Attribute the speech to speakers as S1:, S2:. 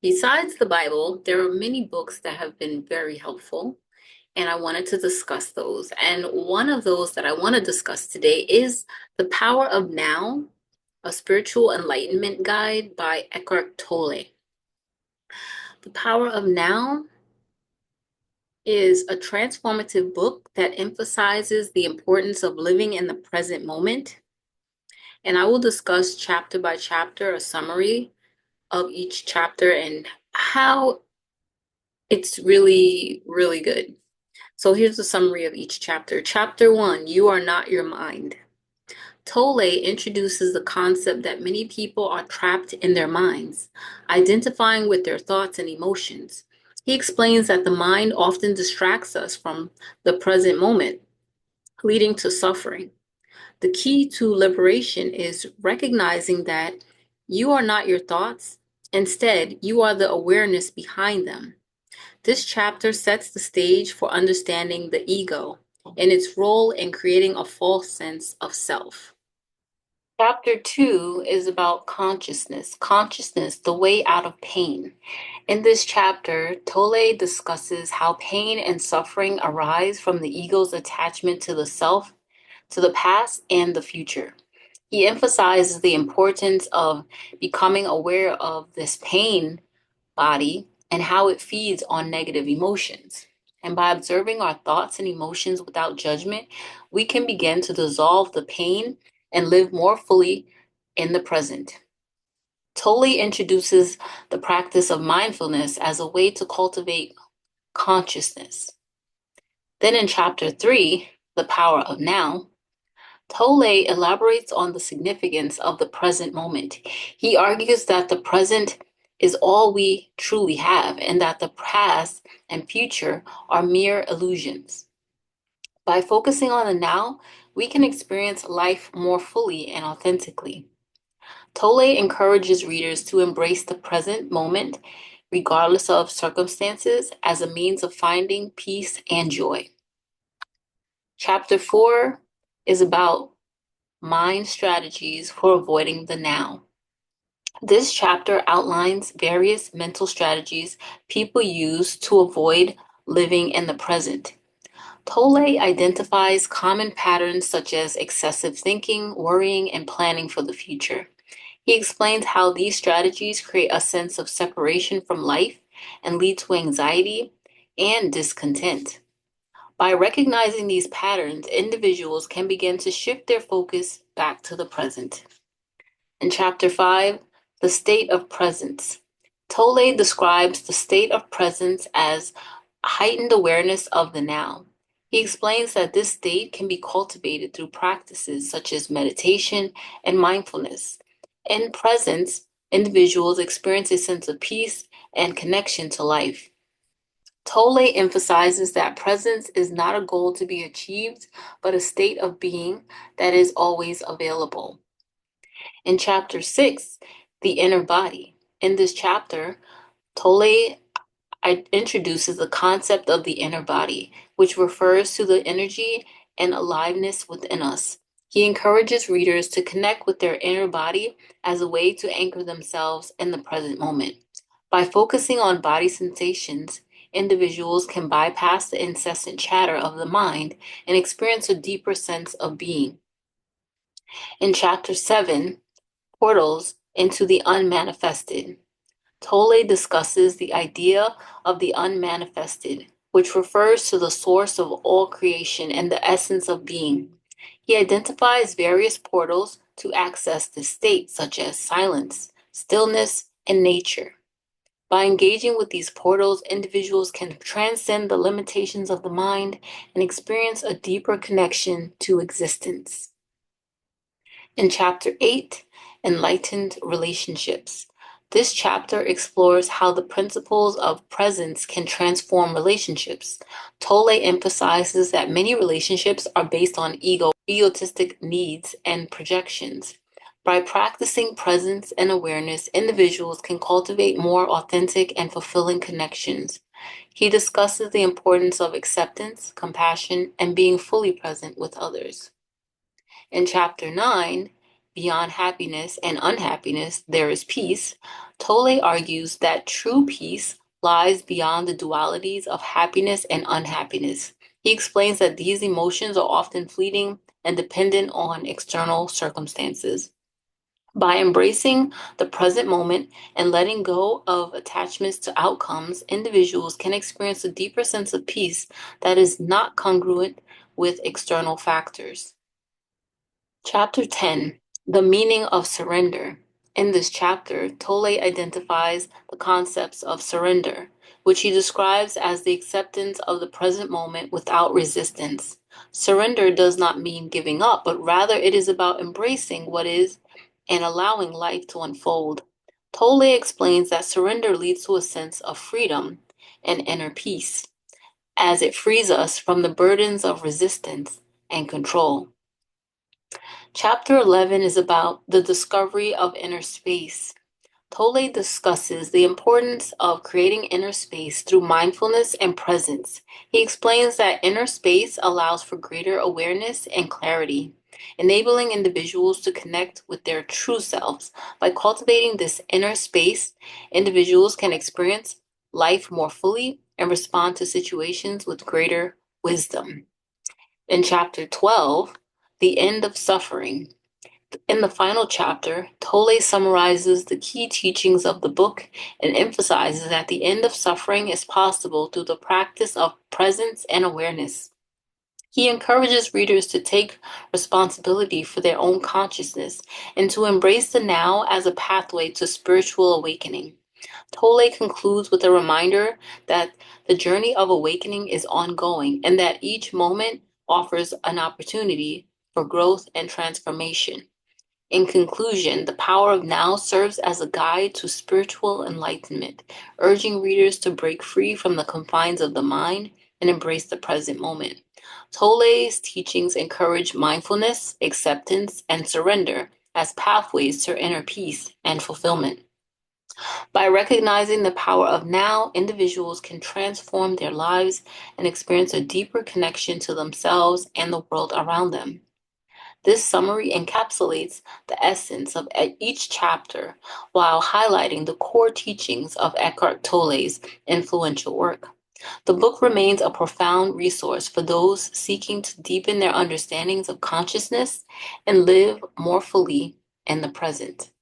S1: Besides the Bible, there are many books that have been very helpful, and I wanted to discuss those. And one of those that I want to discuss today is The Power of Now, a Spiritual Enlightenment Guide by Eckhart Tolle. The Power of Now is a transformative book that emphasizes the importance of living in the present moment. And I will discuss chapter by chapter a summary of each chapter and how it's really, really good. So here's a summary of each chapter. Chapter 1, You Are Not Your Mind. Tolle introduces the concept that many people are trapped in their minds, identifying with their thoughts and emotions. He explains that the mind often distracts us from the present moment, leading to suffering. The key to liberation is recognizing that you are not your thoughts. Instead, you are the awareness behind them. This chapter sets the stage for understanding the ego and its role in creating a false sense of self. Chapter 2 is about consciousness, the way out of pain. In this chapter, Tolle discusses how pain and suffering arise from the ego's attachment to the self, to the past, and the future. He emphasizes the importance of becoming aware of this pain body and how it feeds on negative emotions. And by observing our thoughts and emotions without judgment, we can begin to dissolve the pain and live more fully in the present. Tolle introduces the practice of mindfulness as a way to cultivate consciousness. Then in chapter 3, The Power of Now, Tolle elaborates on the significance of the present moment. He argues that the present is all we truly have and that the past and future are mere illusions. By focusing on the now, we can experience life more fully and authentically. Tolle encourages readers to embrace the present moment, regardless of circumstances, as a means of finding peace and joy. Chapter 4 is about mind strategies for avoiding the now. This chapter outlines various mental strategies people use to avoid living in the present. Tolle identifies common patterns such as excessive thinking, worrying, and planning for the future. He explains how these strategies create a sense of separation from life and lead to anxiety and discontent. By recognizing these patterns, individuals can begin to shift their focus back to the present. In chapter 5, The State of Presence, Tolle describes the state of presence as heightened awareness of the now. He explains that this state can be cultivated through practices such as meditation and mindfulness. In presence, individuals experience a sense of peace and connection to life. Tolle emphasizes that presence is not a goal to be achieved, but a state of being that is always available. In chapter 6, The Inner Body, in this chapter, Tolle introduces the concept of the inner body, which refers to the energy and aliveness within us. He encourages readers to connect with their inner body as a way to anchor themselves in the present moment. By focusing on body sensations, individuals can bypass the incessant chatter of the mind and experience a deeper sense of being. In chapter 7, Portals into the Unmanifested, Tolle discusses the idea of the unmanifested, which refers to the source of all creation and the essence of being. He identifies various portals to access this state, such as silence, stillness, and nature. By engaging with these portals, individuals can transcend the limitations of the mind and experience a deeper connection to existence. In chapter 8, Enlightened Relationships, this chapter explores how the principles of presence can transform relationships. Tolle emphasizes that many relationships are based on egotistic needs and projections. By practicing presence and awareness, individuals can cultivate more authentic and fulfilling connections. He discusses the importance of acceptance, compassion, and being fully present with others. In chapter 9, Beyond Happiness and Unhappiness, There is Peace, Tolle argues that true peace lies beyond the dualities of happiness and unhappiness. He explains that these emotions are often fleeting and dependent on external circumstances. By embracing the present moment and letting go of attachments to outcomes, individuals can experience a deeper sense of peace that is not congruent with external factors. Chapter 10: The Meaning of Surrender. In this chapter, Tolle identifies the concepts of surrender, which he describes as the acceptance of the present moment without resistance. Surrender does not mean giving up, but rather it is about embracing what is and allowing life to unfold. Tolle explains that surrender leads to a sense of freedom and inner peace, as it frees us from the burdens of resistance and control. Chapter 11 is about the discovery of inner space. Tolle discusses the importance of creating inner space through mindfulness and presence. He explains that inner space allows for greater awareness and clarity, enabling individuals to connect with their true selves. By cultivating this inner space, individuals can experience life more fully and respond to situations with greater wisdom. In chapter 12, The End of Suffering. In the final chapter, Tolle summarizes the key teachings of the book and emphasizes that the end of suffering is possible through the practice of presence and awareness. He encourages readers to take responsibility for their own consciousness and to embrace the now as a pathway to spiritual awakening. Tolle concludes with a reminder that the journey of awakening is ongoing and that each moment offers an opportunity for growth and transformation. In conclusion, The Power of Now serves as a guide to spiritual enlightenment, urging readers to break free from the confines of the mind and embrace the present moment. Tolle's teachings encourage mindfulness, acceptance, and surrender as pathways to inner peace and fulfillment. By recognizing the power of now, individuals can transform their lives and experience a deeper connection to themselves and the world around them. This summary encapsulates the essence of each chapter while highlighting the core teachings of Eckhart Tolle's influential work. The book remains a profound resource for those seeking to deepen their understandings of consciousness and live more fully in the present.